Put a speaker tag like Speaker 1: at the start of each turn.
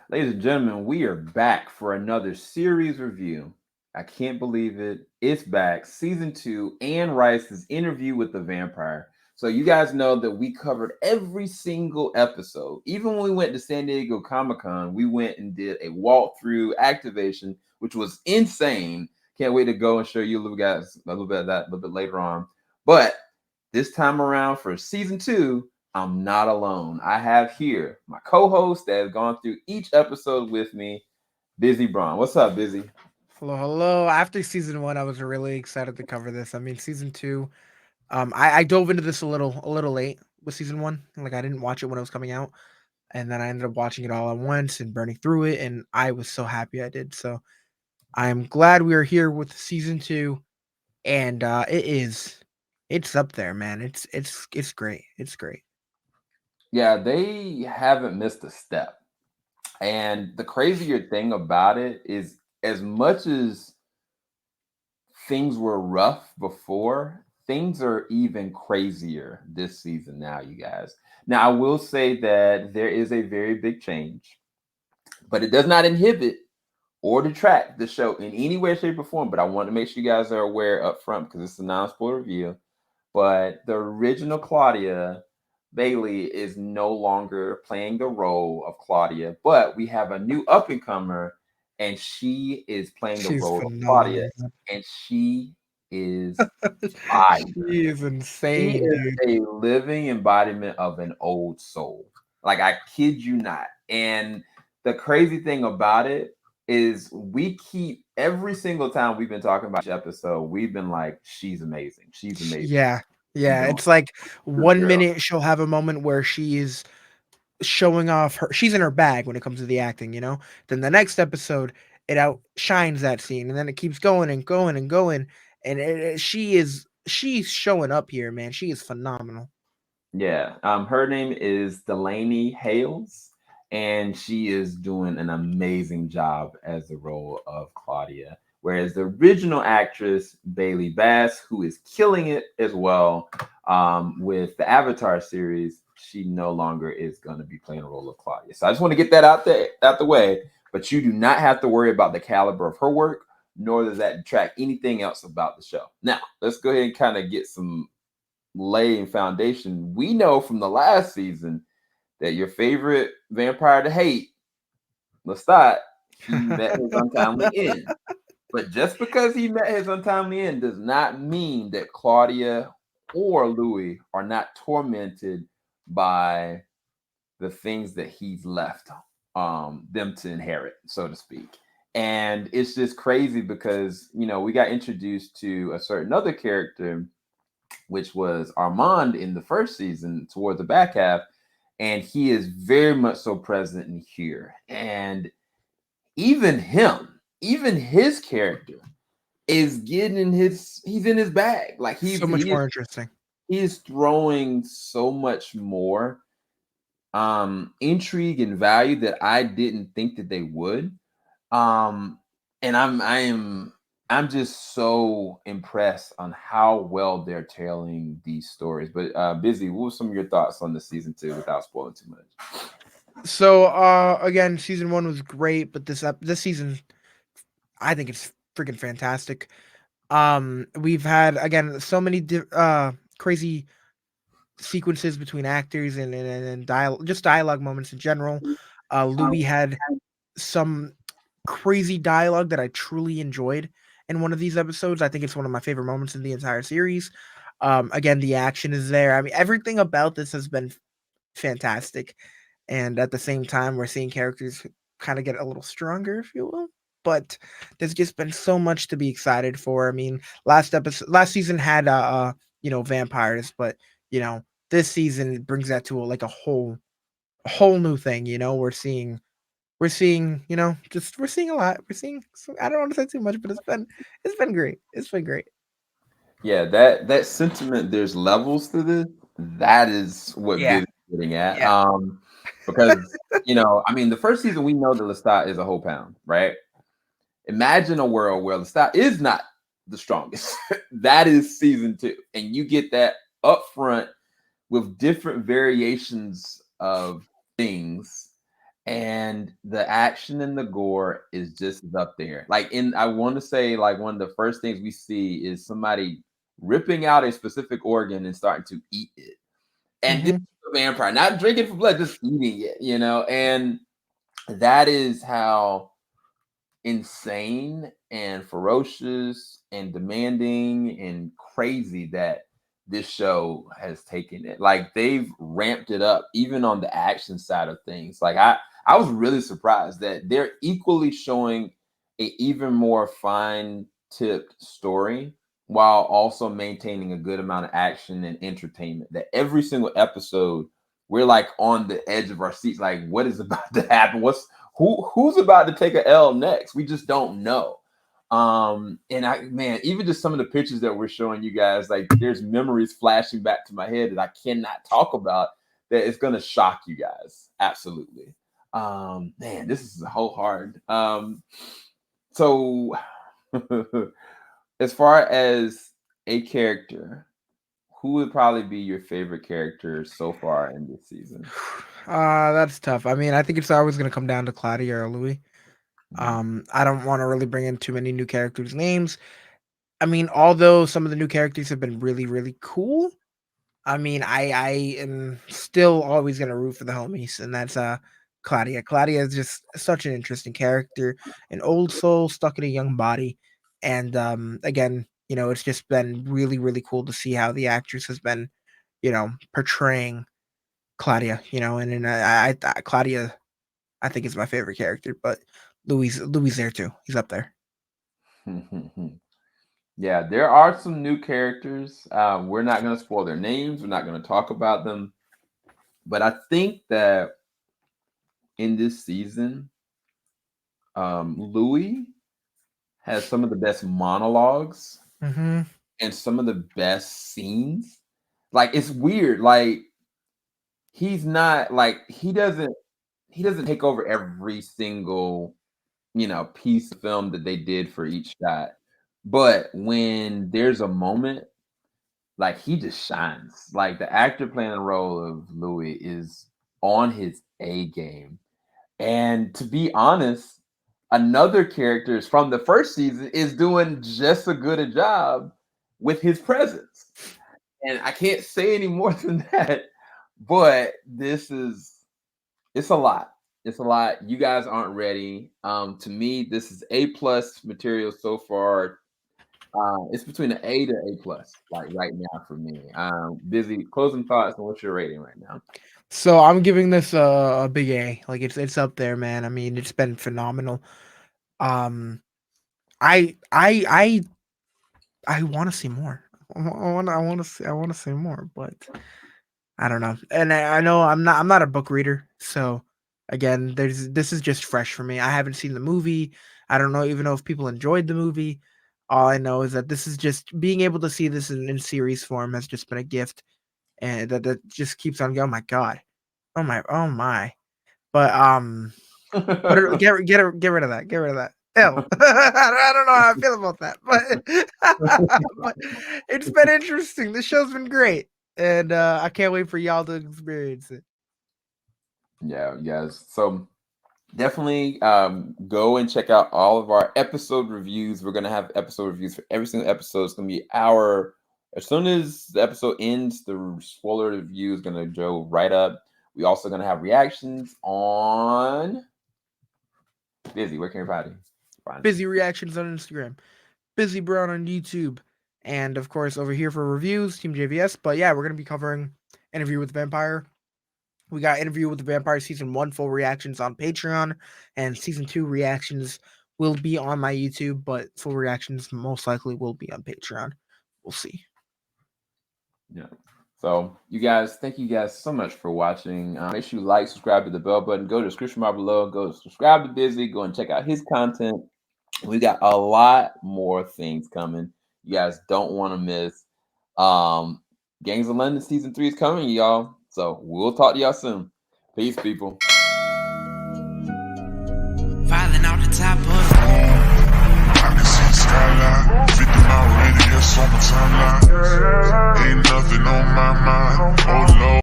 Speaker 1: Ladies and gentlemen, we are back for another series review. I can't believe it. It's back. Season two, Anne Rice's interview with the vampire. So, you guys know that we covered every single episode. Even when we went to San Diego Comic Con, we went and did a walkthrough activation, which was insane. Can't wait to go and show you little guys a little bit of that a little bit later on. But this time around for season two, I'm not alone. I have here my co-host that has gone through each episode with me, Busy Braun. What's up, Busy?
Speaker 2: Hello, hello. After season one, I was really excited to cover this. I mean, season two, I dove into this a little late with season one. Like I didn't watch it when it was coming out, and then I ended up watching it all at once and burning through it, and I was so happy I did. So I am glad we are here with season two, and it's up there, man. It's great. It's great.
Speaker 1: Yeah, they haven't missed a step. And the crazier thing about it is, as much as things were rough before, things are even crazier this season now, you guys. Now, I will say that there is a very big change, but it does not inhibit or detract the show in any way, shape, or form. But I want to make sure you guys are aware up front because it's a non-spoiler review. But the original Claudia Bailey is no longer playing the role of Claudia, but we have a new up and comer, and she is playing the
Speaker 2: She's
Speaker 1: role of Claudia,
Speaker 2: phenomenal.
Speaker 1: and she is fire.
Speaker 2: She is
Speaker 1: She
Speaker 2: insane,
Speaker 1: is
Speaker 2: dude.
Speaker 1: a living embodiment of an old soul. Like, I kid you not. And the crazy thing about it is we keep every single time we've been talking about each episode, we've been like, she's amazing. She's amazing.
Speaker 2: Yeah,
Speaker 1: You
Speaker 2: yeah.
Speaker 1: don't
Speaker 2: It's like
Speaker 1: this
Speaker 2: one
Speaker 1: girl.
Speaker 2: minute she'll have a moment where she is showing off she's in her bag when it comes to the acting. Then the next episode, it outshines that scene, and then it keeps going and going and going, and she's showing up here, man. She is phenomenal.
Speaker 1: Yeah. Her name is Delaney Hales, and she is doing an amazing job as the role of Claudia. Whereas the original actress, Bailey Bass, who is killing it as well with the Avatar series, she no longer is going to be playing the role of Claudia. So I just want to get that out the way. But you do not have to worry about the caliber of her work, nor does that detract anything else about the show. Now, let's go ahead and kind of get some laying foundation. We know from the last season that your favorite vampire to hate, Lestat, he met his untimely end. But just because he met his untimely end does not mean that Claudia or Louis are not tormented by the things that he's left them to inherit, so to speak. And it's just crazy because we got introduced to a certain other character, which was Armand in the first season toward the back half, and he is very much so present in here. And even him, even his character is getting in he's in his bag. Like
Speaker 2: So much more interesting.
Speaker 1: he is throwing so much more intrigue and value that I didn't think that they would. Um, and I'm just so impressed on how well they're telling these stories. But Busy, what were some of your thoughts on the season two without spoiling too much?
Speaker 2: So again, season one was great, but this season, I think it's freaking fantastic. We've had again so many crazy sequences between actors and just dialogue moments in general. Louis had some crazy dialogue that I truly enjoyed in one of these episodes. I think it's one of my favorite moments in the entire series. Again, the action is there. I mean, everything about this has been fantastic, and at the same time, we're seeing characters kind of get a little stronger, if you will. But there's just been so much to be excited for. I mean, last season had vampires, but you know, this season brings that to like a whole new thing. We're seeing we're seeing a lot. I don't want to say too much, but it's been great. It's been great.
Speaker 1: Yeah, that sentiment. There's levels to this. That is what
Speaker 2: Yeah,
Speaker 1: Busy's getting at.
Speaker 2: yeah.
Speaker 1: Because I mean, the first season we know that Lestat is a whole pound, right? Imagine a world where Lestat is not the strongest. That is season two, and you get that up front with different variations of things. and the action and the gore is just up there. Like I want to say like one of the first things we see is somebody ripping out a specific organ and starting to eat it. And this is a vampire, not drinking for blood, just eating it, and that is how insane and ferocious and demanding and crazy that this show has taken it. Like they've ramped it up even on the action side of things. Like I was really surprised that they're equally showing a even more fine tipped story while also maintaining a good amount of action and entertainment. That every single episode we're like on the edge of our seats, like what is about to happen? Who's about to take a L next? We just don't know. And even just some of the pictures that we're showing you guys, like there's memories flashing back to my head that I cannot talk about that is gonna shock you guys. Absolutely. This is a whole hard. So as far as a character, who would probably be your favorite character so far in this season?
Speaker 2: That's tough. I mean, I think it's always going to come down to Claudia or Louis. I don't want to really bring in too many new characters' names. I mean, although some of the new characters have been really, really cool, I mean, I am still always going to root for the homies, and that's Claudia. Claudia is just such an interesting character, an old soul stuck in a young body, and again, it's just been really, really cool to see how the actress has been, portraying Claudia, and Claudia, I think is my favorite character, but Louis there too. He's up there.
Speaker 1: Yeah, there are some new characters. We're not going to spoil their names. We're not going to talk about them. But I think that in this season, Louis has some of the best monologues and some of the best scenes. Like it's weird. Like he's not like he doesn't take over every single piece of film that they did for each shot. But when there's a moment, like he just shines. Like the actor playing the role of Louis is on his A game. And to be honest, another character from the first season is doing just as good a job with his presence. And I can't say any more than that. But it's a lot. It's a lot. You guys aren't ready. To me, this is A+ material so far. It's between an A to A+, like right now for me. Bizzy, closing thoughts, and what's your rating right now?
Speaker 2: So I'm giving this a big A. Like it's up there, man. I mean, it's been phenomenal. I want to see more. I want to see more, but I don't know. And I know I'm not a book reader, so again, this is just fresh for me. I haven't seen the movie. I don't even know if people enjoyed the movie. All I know is that this is just being able to see this in series form has just been a gift, and that just keeps on going. Oh my god, oh my. But get rid of that. Get rid of that. Ew. I don't know how I feel about that, but it's been interesting. This show's been great, and I can't wait for y'all to experience it.
Speaker 1: Yeah, yes. So definitely go and check out all of our episode reviews. We're gonna have episode reviews for every single episode. It's gonna be as soon as the episode ends, the spoiler review is gonna go right up. We also gonna have reactions on Bizzy. Where can everybody find
Speaker 2: Bizzy reactions on Instagram, Bizzy Brown on YouTube, and of course over here for reviews, Team JVS. But yeah, we're gonna be covering Interview with the Vampire. We got Interview with the Vampire Season 1 full reactions on Patreon, and Season 2 reactions will be on my YouTube, but full reactions most likely will be on Patreon. We'll see.
Speaker 1: Yeah. So you guys, thank you guys so much for watching. Make sure you like, subscribe to the bell button. Go to the description bar below. Go subscribe to Bizzy. Go and check out his content. We got a lot more things coming. You guys don't want to miss. Gangs of London Season 3 is coming, y'all. So we'll talk to y'all soon. Peace, people. Filing out the top of I can see the skyline, 50 mile radius on my timeline. Ain't nothing on my mind. Oh Lord.